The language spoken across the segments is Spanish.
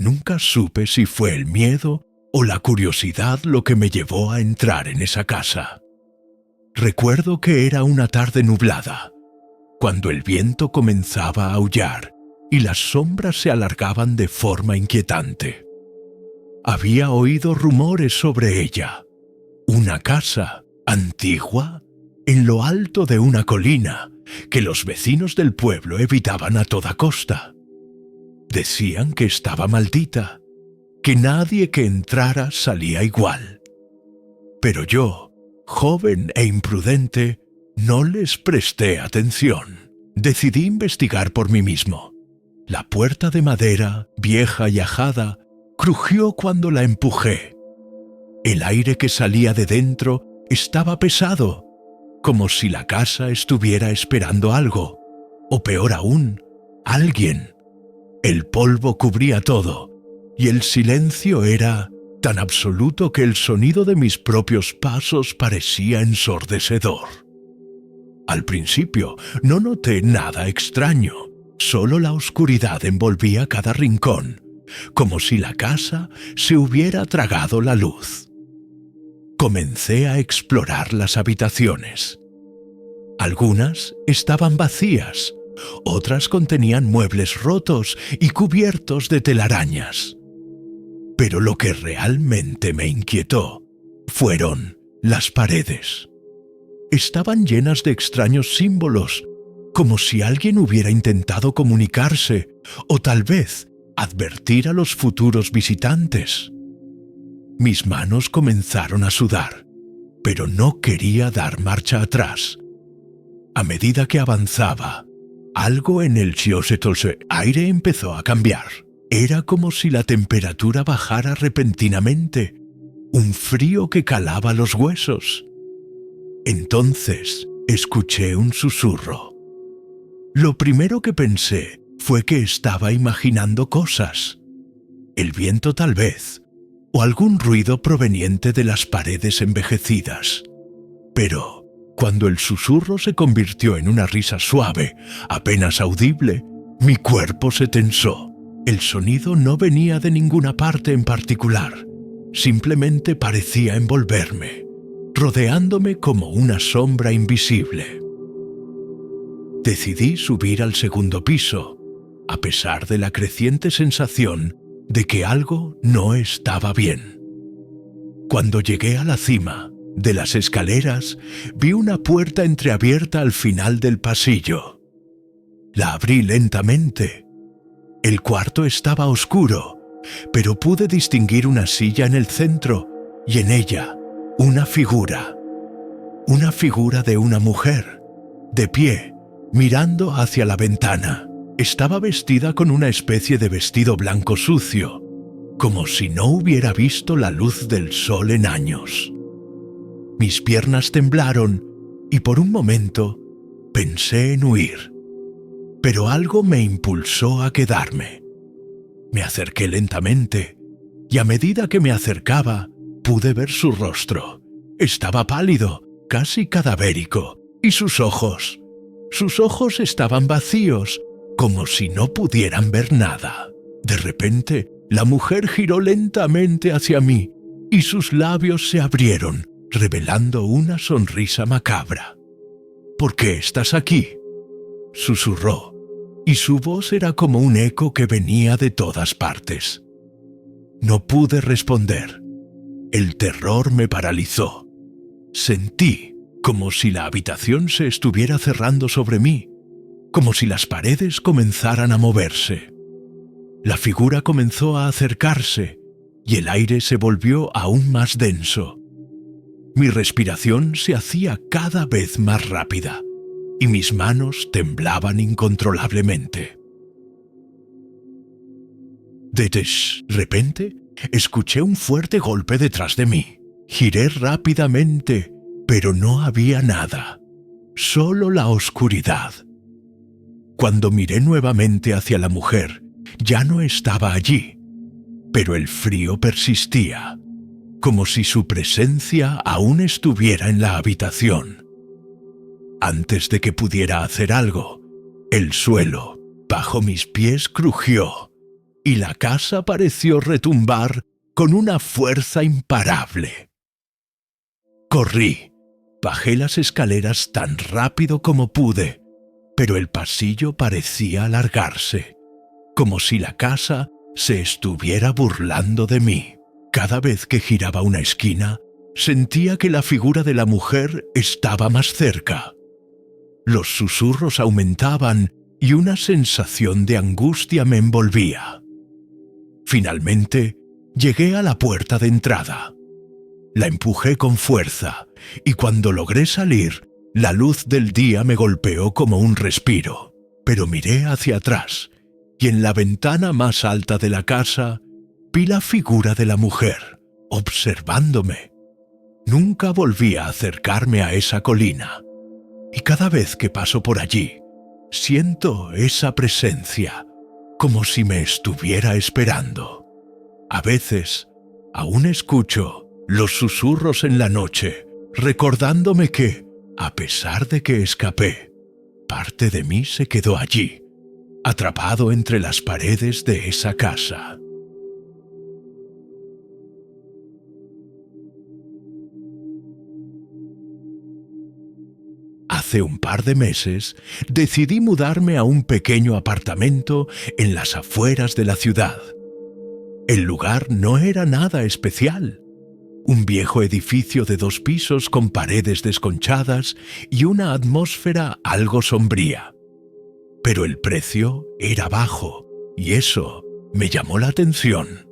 Nunca supe si fue el miedo o la curiosidad lo que me llevó a entrar en esa casa. Recuerdo que era una tarde nublada, cuando el viento comenzaba a aullar y las sombras se alargaban de forma inquietante. Había oído rumores sobre ella. Una casa antigua en lo alto de una colina que los vecinos del pueblo evitaban a toda costa. Decían que estaba maldita, que nadie que entrara salía igual. Pero yo, joven e imprudente, no les presté atención. Decidí investigar por mí mismo. La puerta de madera, vieja y ajada, crujió cuando la empujé. El aire que salía de dentro estaba pesado, como si la casa estuviera esperando algo, o peor aún, alguien. El polvo cubría todo, y el silencio era tan absoluto que el sonido de mis propios pasos parecía ensordecedor. Al principio no noté nada extraño, solo la oscuridad envolvía cada rincón, como si la casa se hubiera tragado la luz. Comencé a explorar las habitaciones. Algunas estaban vacías, otras contenían muebles rotos y cubiertos de telarañas. Pero lo que realmente me inquietó fueron las paredes. Estaban llenas de extraños símbolos, como si alguien hubiera intentado comunicarse o tal vez advertir a los futuros visitantes. Mis manos comenzaron a sudar, pero no quería dar marcha atrás. A medida que avanzaba, algo en el aire empezó a cambiar. Era como si la temperatura bajara repentinamente, un frío que calaba los huesos. Entonces escuché un susurro. Lo primero que pensé fue que estaba imaginando cosas. El viento tal vez, o algún ruido proveniente de las paredes envejecidas. Pero cuando el susurro se convirtió en una risa suave, apenas audible, mi cuerpo se tensó. El sonido no venía de ninguna parte en particular, simplemente parecía envolverme, rodeándome como una sombra invisible. Decidí subir al segundo piso, a pesar de la creciente sensación de que algo no estaba bien. Cuando llegué a la cima de las escaleras, vi una puerta entreabierta al final del pasillo. La abrí lentamente. El cuarto estaba oscuro, pero pude distinguir una silla en el centro y en ella una figura. Una figura de una mujer, de pie, mirando hacia la ventana. Estaba vestida con una especie de vestido blanco sucio, como si no hubiera visto la luz del sol en años. Mis piernas temblaron y por un momento pensé en huir. Pero algo me impulsó a quedarme. Me acerqué lentamente, y a medida que me acercaba, pude ver su rostro. Estaba pálido, casi cadavérico, y sus ojos estaban vacíos, como si no pudieran ver nada. De repente, la mujer giró lentamente hacia mí, y sus labios se abrieron, revelando una sonrisa macabra. «¿Por qué estás aquí?», susurró, y su voz era como un eco que venía de todas partes. No pude responder. El terror me paralizó. Sentí como si la habitación se estuviera cerrando sobre mí, como si las paredes comenzaran a moverse. La figura comenzó a acercarse y el aire se volvió aún más denso. Mi respiración se hacía cada vez más rápida y mis manos temblaban incontrolablemente. De repente, escuché un fuerte golpe detrás de mí. Giré rápidamente, pero no había nada, solo la oscuridad. Cuando miré nuevamente hacia la mujer, ya no estaba allí, pero el frío persistía, como si su presencia aún estuviera en la habitación. Antes de que pudiera hacer algo, el suelo bajo mis pies crujió y la casa pareció retumbar con una fuerza imparable. Corrí, bajé las escaleras tan rápido como pude, pero el pasillo parecía alargarse, como si la casa se estuviera burlando de mí. Cada vez que giraba una esquina, sentía que la figura de la mujer estaba más cerca. Los susurros aumentaban y una sensación de angustia me envolvía. Finalmente, llegué a la puerta de entrada. La empujé con fuerza y cuando logré salir, la luz del día me golpeó como un respiro. Pero miré hacia atrás y en la ventana más alta de la casa vi la figura de la mujer, observándome. Nunca volví a acercarme a esa colina, y cada vez que paso por allí, siento esa presencia, como si me estuviera esperando. A veces, aún escucho los susurros en la noche, recordándome que, a pesar de que escapé, parte de mí se quedó allí, atrapado entre las paredes de esa casa. Hace un par de meses decidí mudarme a un pequeño apartamento en las afueras de la ciudad. El lugar no era nada especial. Un viejo edificio de 2 pisos con paredes desconchadas y una atmósfera algo sombría. Pero el precio era bajo y eso me llamó la atención.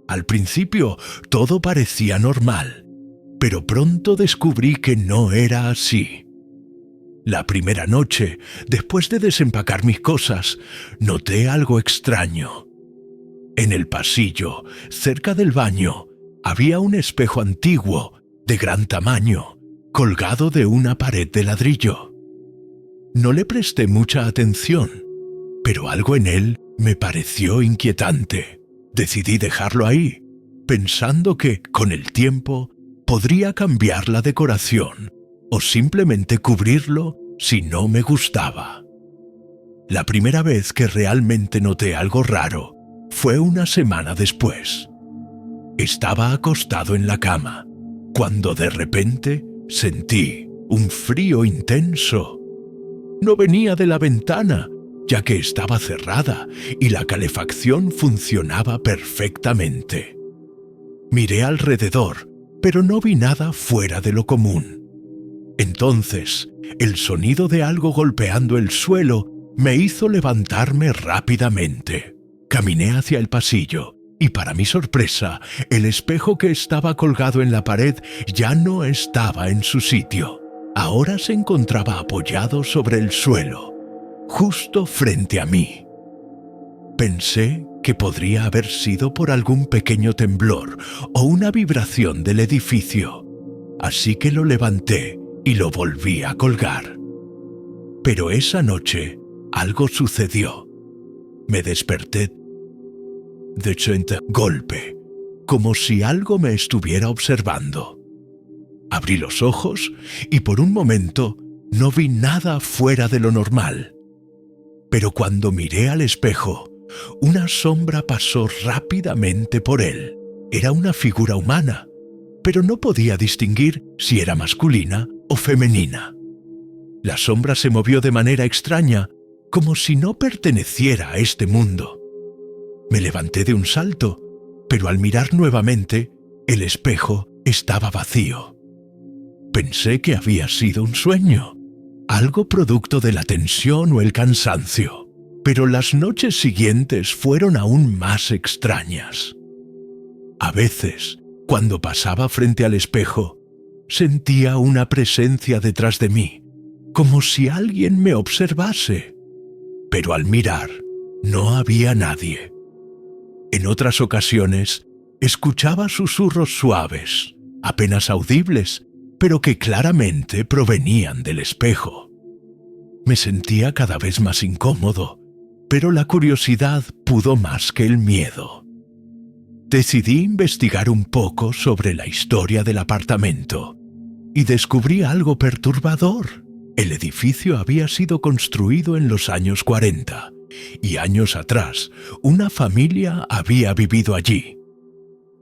Al principio todo parecía normal, pero pronto descubrí que no era así. La primera noche, después de desempacar mis cosas, noté algo extraño. En el pasillo, cerca del baño, había un espejo antiguo, de gran tamaño, colgado de una pared de ladrillo. No le presté mucha atención, pero algo en él me pareció inquietante. Decidí dejarlo ahí, pensando que, con el tiempo, podría cambiar la decoración o simplemente cubrirlo si no me gustaba. La primera vez que realmente noté algo raro fue una semana después. Estaba acostado en la cama, cuando de repente sentí un frío intenso. No venía de la ventana, ya que estaba cerrada y la calefacción funcionaba perfectamente. Miré alrededor, pero no vi nada fuera de lo común. Entonces, el sonido de algo golpeando el suelo me hizo levantarme rápidamente. Caminé hacia el pasillo y, para mi sorpresa, el espejo que estaba colgado en la pared ya no estaba en su sitio. Ahora se encontraba apoyado sobre el suelo, justo frente a mí. Pensé que podría haber sido por algún pequeño temblor o una vibración del edificio, así que lo levanté y lo volví a colgar. Pero esa noche algo sucedió. Me desperté de golpe, como si algo me estuviera observando. Abrí los ojos y por un momento no vi nada fuera de lo normal. Pero cuando miré al espejo, una sombra pasó rápidamente por él. Era una figura humana, pero no podía distinguir si era masculina o femenina. La sombra se movió de manera extraña, como si no perteneciera a este mundo. Me levanté de un salto, pero al mirar nuevamente, el espejo estaba vacío. Pensé que había sido un sueño, algo producto de la tensión o el cansancio, pero las noches siguientes fueron aún más extrañas. A veces, cuando pasaba frente al espejo, sentía una presencia detrás de mí, como si alguien me observase. Pero al mirar, no había nadie. En otras ocasiones, escuchaba susurros suaves, apenas audibles, pero que claramente provenían del espejo. Me sentía cada vez más incómodo, pero la curiosidad pudo más que el miedo. Decidí investigar un poco sobre la historia del apartamento y descubrí algo perturbador. El edificio había sido construido en los años 40 y años atrás una familia había vivido allí.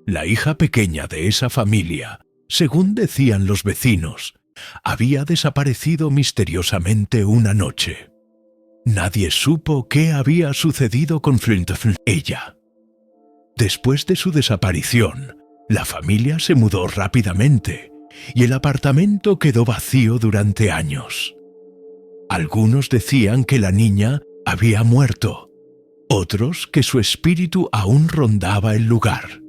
La hija pequeña de esa familia, según decían los vecinos, había desaparecido misteriosamente una noche. Nadie supo qué había sucedido con ella. Después de su desaparición, la familia se mudó rápidamente y el apartamento quedó vacío durante años. Algunos decían que la niña había muerto, otros que su espíritu aún rondaba el lugar.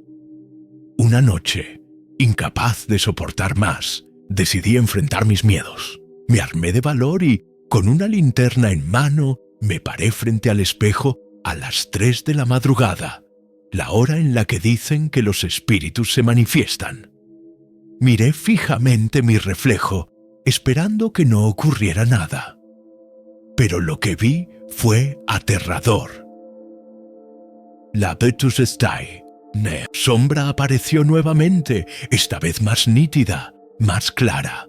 Una noche, incapaz de soportar más, decidí enfrentar mis miedos. Me armé de valor y, con una linterna en mano, me paré frente al espejo a las 3 de la madrugada, la hora en la que dicen que los espíritus se manifiestan. Miré fijamente mi reflejo, esperando que no ocurriera nada. Pero lo que vi fue aterrador. La sombra apareció nuevamente, esta vez más nítida, más clara.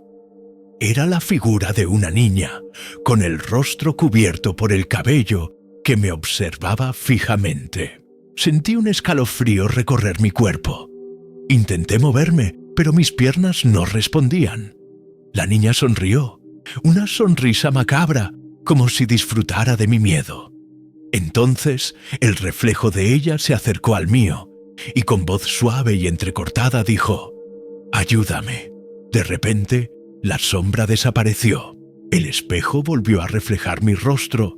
Era la figura de una niña, con el rostro cubierto por el cabello, que me observaba fijamente. Sentí un escalofrío recorrer mi cuerpo. Intenté moverme, pero mis piernas no respondían. La niña sonrió, una sonrisa macabra, como si disfrutara de mi miedo. Entonces, el reflejo de ella se acercó al mío, y con voz suave y entrecortada dijo: «Ayúdame». De repente, la sombra desapareció. El espejo volvió a reflejar mi rostro,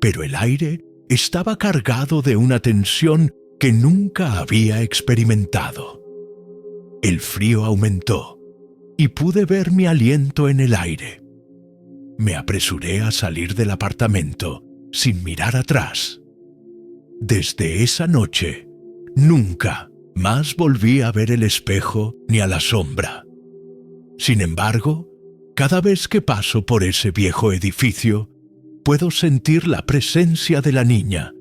pero el aire estaba cargado de una tensión que nunca había experimentado. El frío aumentó, y pude ver mi aliento en el aire. Me apresuré a salir del apartamento, sin mirar atrás. Desde esa noche, nunca más volví a ver el espejo ni a la sombra. Sin embargo, cada vez que paso por ese viejo edificio, puedo sentir la presencia de la niña,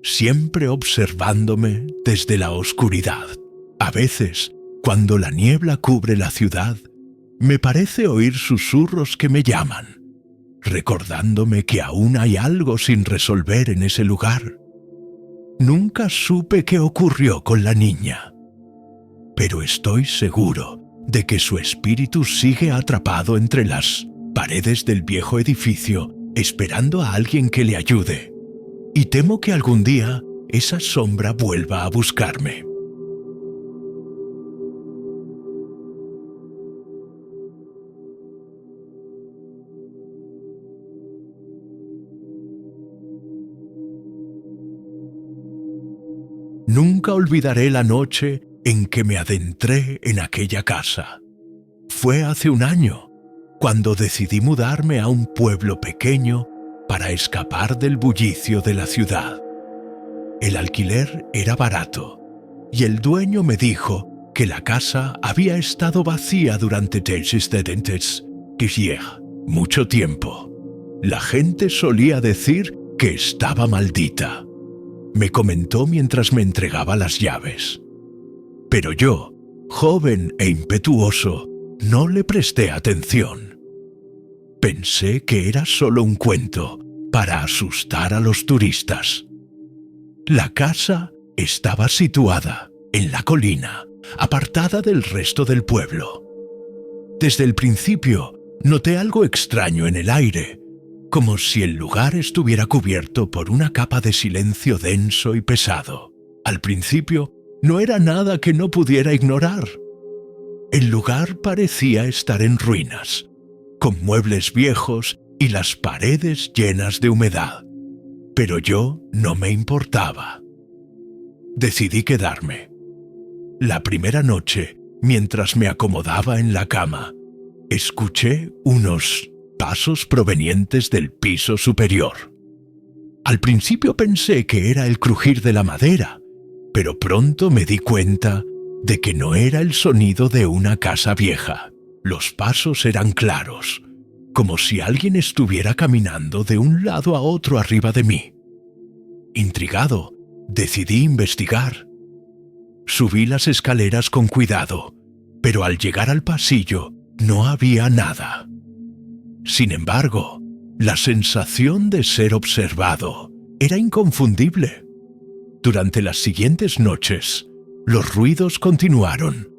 siempre observándome desde la oscuridad. A veces, cuando la niebla cubre la ciudad, me parece oír susurros que me llaman, recordándome que aún hay algo sin resolver en ese lugar. Nunca supe qué ocurrió con la niña, pero estoy seguro de que su espíritu sigue atrapado entre las paredes del viejo edificio, esperando a alguien que le ayude. Y temo que algún día esa sombra vuelva a buscarme. Nunca olvidaré la noche en que me adentré en aquella casa. Fue hace un año, cuando decidí mudarme a un pueblo pequeño para escapar del bullicio de la ciudad. El alquiler era barato, y el dueño me dijo que la casa había estado vacía durante mucho tiempo. La gente solía decir que estaba maldita. Me comentó mientras me entregaba las llaves. Pero yo, joven e impetuoso, no le presté atención. Pensé que era solo un cuento para asustar a los turistas. La casa estaba situada en la colina, apartada del resto del pueblo. Desde el principio noté algo extraño en el aire, como si el lugar estuviera cubierto por una capa de silencio denso y pesado. Al principio, no era nada que no pudiera ignorar. El lugar parecía estar en ruinas, con muebles viejos y las paredes llenas de humedad. Pero yo no me importaba. Decidí quedarme. La primera noche, mientras me acomodaba en la cama, escuché unos pasos provenientes del piso superior. Al principio pensé que era el crujir de la madera, pero pronto me di cuenta de que no era el sonido de una casa vieja. Los pasos eran claros, como si alguien estuviera caminando de un lado a otro arriba de mí. Intrigado, decidí investigar. Subí las escaleras con cuidado, pero al llegar al pasillo no había nada. Sin embargo, la sensación de ser observado Era inconfundible. Durante las siguientes noches, los ruidos continuaron,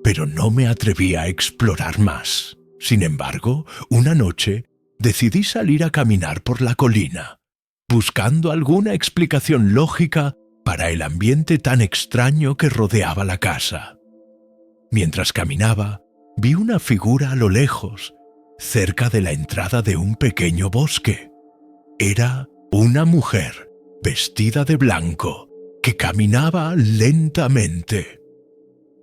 pero no me atreví a explorar más. Sin embargo, una noche decidí salir a caminar por la colina, buscando alguna explicación lógica para el ambiente tan extraño que rodeaba la casa. Mientras caminaba, vi una figura a lo lejos, cerca de la entrada de un pequeño bosque. Era una mujer, vestida de blanco, que caminaba lentamente.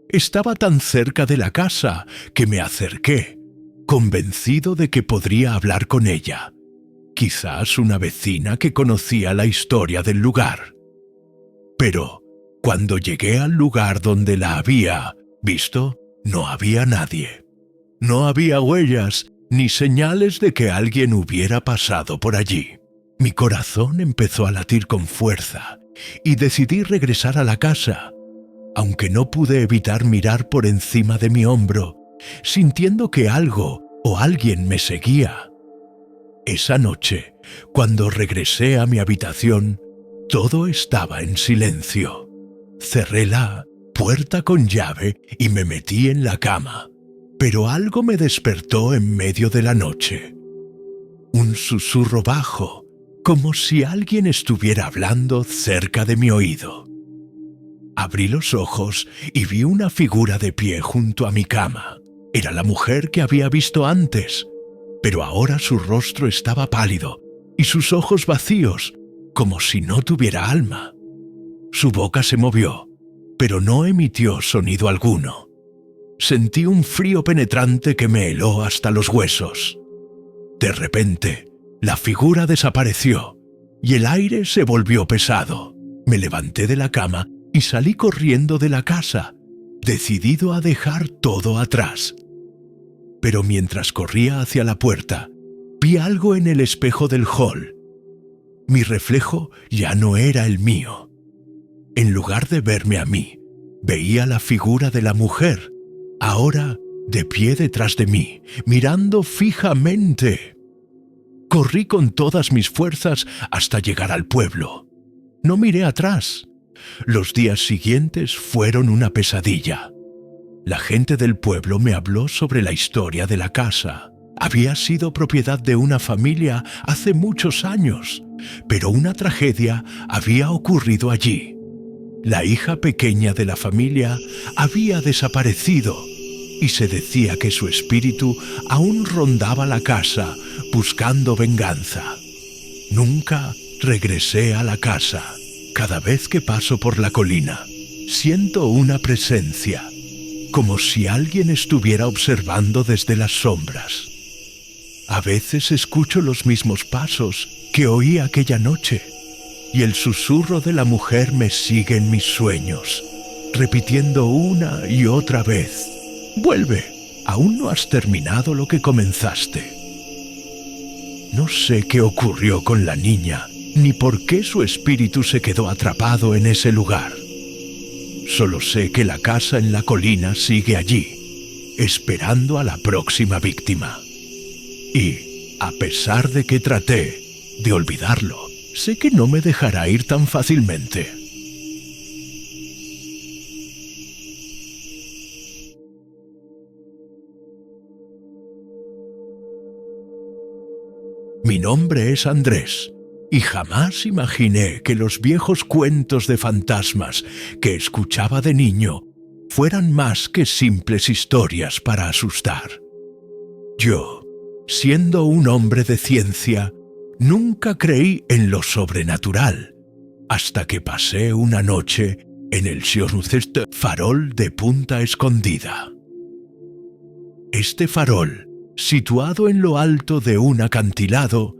Estaba tan cerca de la casa que me acerqué, convencido de que podría hablar con ella. Quizás una vecina que conocía la historia del lugar. Pero cuando llegué al lugar donde la había visto, no había nadie. No había huellas ni señales de que alguien hubiera pasado por allí. Mi corazón empezó a latir con fuerza y decidí regresar a la casa, aunque no pude evitar mirar por encima de mi hombro, sintiendo que algo o alguien me seguía. Esa noche, cuando regresé a mi habitación, todo estaba en silencio. Cerré la puerta con llave y me metí en la cama, pero algo me despertó en medio de la noche. Un susurro bajo, como si alguien estuviera hablando cerca de mi oído. Abrí los ojos y vi una figura de pie junto a mi cama. Era la mujer que había visto antes, pero ahora su rostro estaba pálido y sus ojos vacíos, como si no tuviera alma. Su boca se movió, pero no emitió sonido alguno. Sentí un frío penetrante que me heló hasta los huesos. De repente, la figura desapareció y el aire se volvió pesado. Me levanté de la cama y salí corriendo de la casa, decidido a dejar todo atrás. Pero mientras corría hacia la puerta, vi algo en el espejo del hall. Mi reflejo ya no era el mío. En lugar de verme a mí, veía la figura de la mujer, ahora de pie detrás de mí, mirando fijamente. Corrí con todas mis fuerzas hasta llegar al pueblo. No miré atrás. Los días siguientes fueron una pesadilla. La gente del pueblo me habló sobre la historia de la casa. Había sido propiedad de una familia hace muchos años, pero una tragedia había ocurrido allí. La hija pequeña de la familia había desaparecido y se decía que su espíritu aún rondaba la casa buscando venganza. Nunca regresé a la casa. Cada vez que paso por la colina, siento una presencia, como si alguien estuviera observando desde las sombras. A veces escucho los mismos pasos que oí aquella noche, y el susurro de la mujer me sigue en mis sueños, repitiendo una y otra vez: «Vuelve, aún no has terminado lo que comenzaste». No sé qué ocurrió con la niña, ni por qué su espíritu se quedó atrapado en ese lugar. Solo sé que la casa en la colina sigue allí, esperando a la próxima víctima. Y, a pesar de que traté de olvidarlo, sé que no me dejará ir tan fácilmente. Mi nombre es Andrés, y jamás imaginé que los viejos cuentos de fantasmas que escuchaba de niño fueran más que simples historias para asustar. Yo, siendo un hombre de ciencia, nunca creí en lo sobrenatural, hasta que pasé una noche en el farol de Punta Escondida. Este farol, situado en lo alto de un acantilado,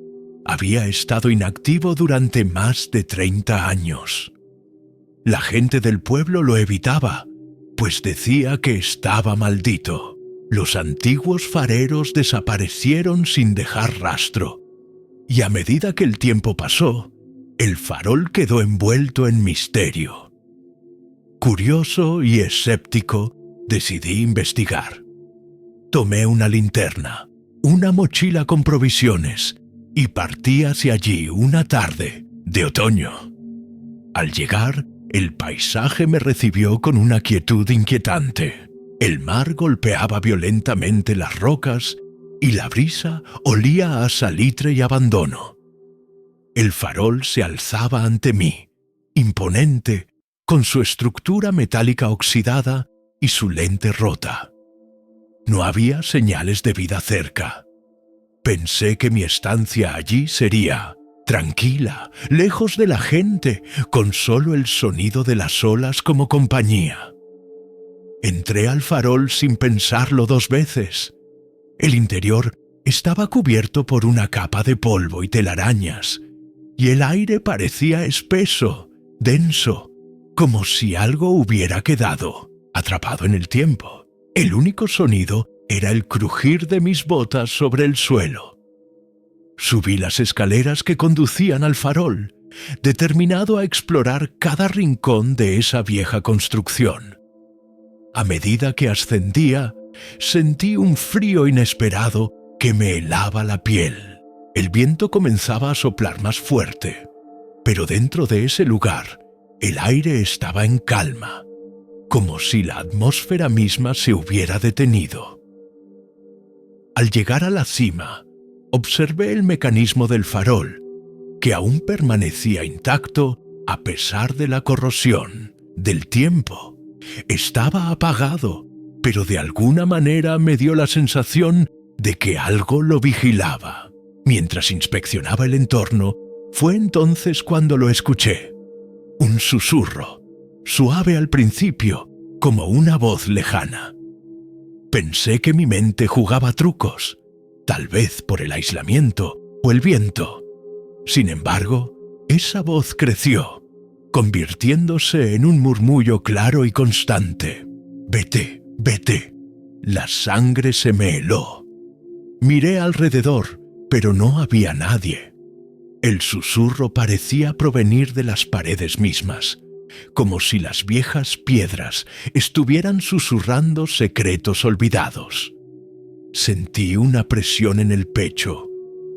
había estado inactivo durante más de 30 años. La gente del pueblo lo evitaba, pues decía que estaba maldito. Los antiguos fareros desaparecieron sin dejar rastro, y a medida que el tiempo pasó, el farol quedó envuelto en misterio. Curioso y escéptico, decidí investigar. Tomé una linterna, una mochila con provisiones, y partí hacia allí una tarde, de otoño. Al llegar, el paisaje me recibió con una quietud inquietante. El mar golpeaba violentamente las rocas y la brisa olía a salitre y abandono. El farol se alzaba ante mí, imponente, con su estructura metálica oxidada y su lente rota. No había señales de vida cerca. Pensé que mi estancia allí sería tranquila, lejos de la gente, con solo el sonido de las olas como compañía. Entré al farol sin pensarlo 2 veces. El interior estaba cubierto por una capa de polvo y telarañas, y el aire parecía espeso, denso, como si algo hubiera quedado atrapado en el tiempo. El único sonido era el crujir de mis botas sobre el suelo. Subí las escaleras que conducían al farol, determinado a explorar cada rincón de esa vieja construcción. A medida que ascendía, sentí un frío inesperado que me helaba la piel. El viento comenzaba a soplar más fuerte, pero dentro de ese lugar, el aire estaba en calma, como si la atmósfera misma se hubiera detenido. Al llegar a la cima, observé el mecanismo del farol, que aún permanecía intacto a pesar de la corrosión del tiempo. Estaba apagado, pero de alguna manera me dio la sensación de que algo lo vigilaba. Mientras inspeccionaba el entorno, fue entonces cuando lo escuché. Un susurro, suave al principio, como una voz lejana. Pensé que mi mente jugaba trucos, tal vez por el aislamiento o el viento. Sin embargo, esa voz creció, convirtiéndose en un murmullo claro y constante. «Vete, vete». La sangre se me heló. Miré alrededor, pero no había nadie. El susurro parecía provenir de las paredes mismas, como si las viejas piedras estuvieran susurrando secretos olvidados. Sentí una presión en el pecho,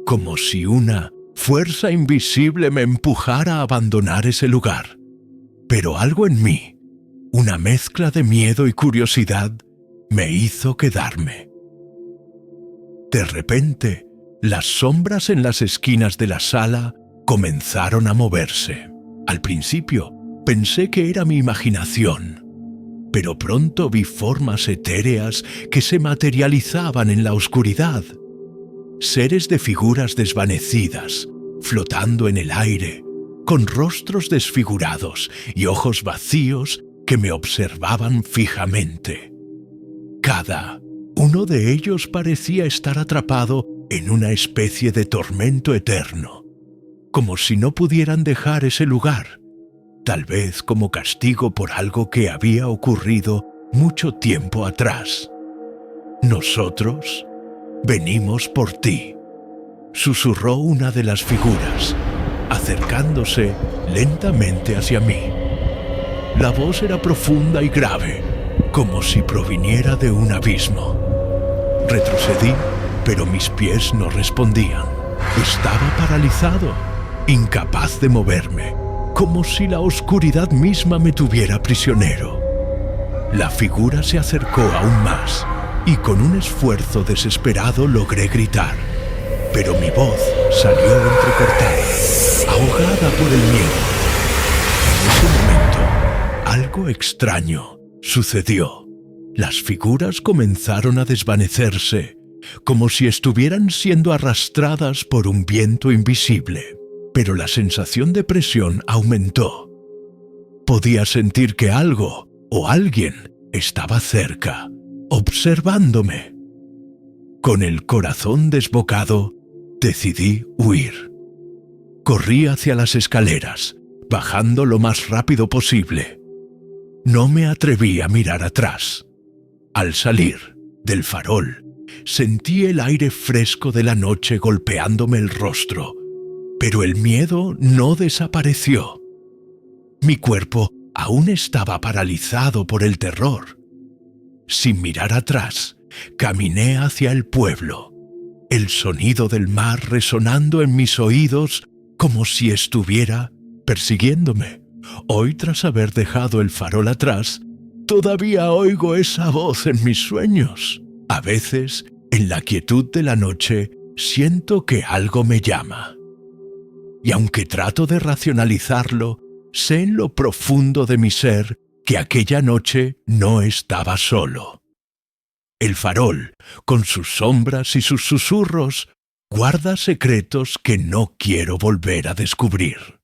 como si una fuerza invisible me empujara a abandonar ese lugar. Pero algo en mí, una mezcla de miedo y curiosidad, me hizo quedarme. De repente, las sombras en las esquinas de la sala comenzaron a moverse. Al principio, pensé que era mi imaginación, pero pronto vi formas etéreas que se materializaban en la oscuridad. Seres de figuras desvanecidas, flotando en el aire, con rostros desfigurados y ojos vacíos que me observaban fijamente. Cada uno de ellos parecía estar atrapado en una especie de tormento eterno, como si no pudieran dejar ese lugar, tal vez como castigo por algo que había ocurrido mucho tiempo atrás. «Nosotros venimos por ti», susurró una de las figuras, acercándose lentamente hacia mí. La voz era profunda y grave, como si proviniera de un abismo. Retrocedí, pero mis pies no respondían. Estaba paralizado, incapaz de moverme, como si la oscuridad misma me tuviera prisionero. La figura se acercó aún más, y con un esfuerzo desesperado logré gritar, pero mi voz salió entrecortada, ahogada por el miedo. En ese momento, algo extraño sucedió. Las figuras comenzaron a desvanecerse, como si estuvieran siendo arrastradas por un viento invisible. Pero la sensación de presión aumentó. Podía sentir que algo o alguien estaba cerca, observándome. Con el corazón desbocado, decidí huir. Corrí hacia las escaleras, bajando lo más rápido posible. No me atreví a mirar atrás. Al salir del farol, sentí el aire fresco de la noche golpeándome el rostro, pero el miedo no desapareció. Mi cuerpo aún estaba paralizado por el terror. Sin mirar atrás, caminé hacia el pueblo, el sonido del mar resonando en mis oídos como si estuviera persiguiéndome. Hoy, tras haber dejado el farol atrás, todavía oigo esa voz en mis sueños. A veces, en la quietud de la noche, siento que algo me llama. Y aunque trato de racionalizarlo, sé en lo profundo de mi ser que aquella noche no estaba solo. El farol, con sus sombras y sus susurros, guarda secretos que no quiero volver a descubrir.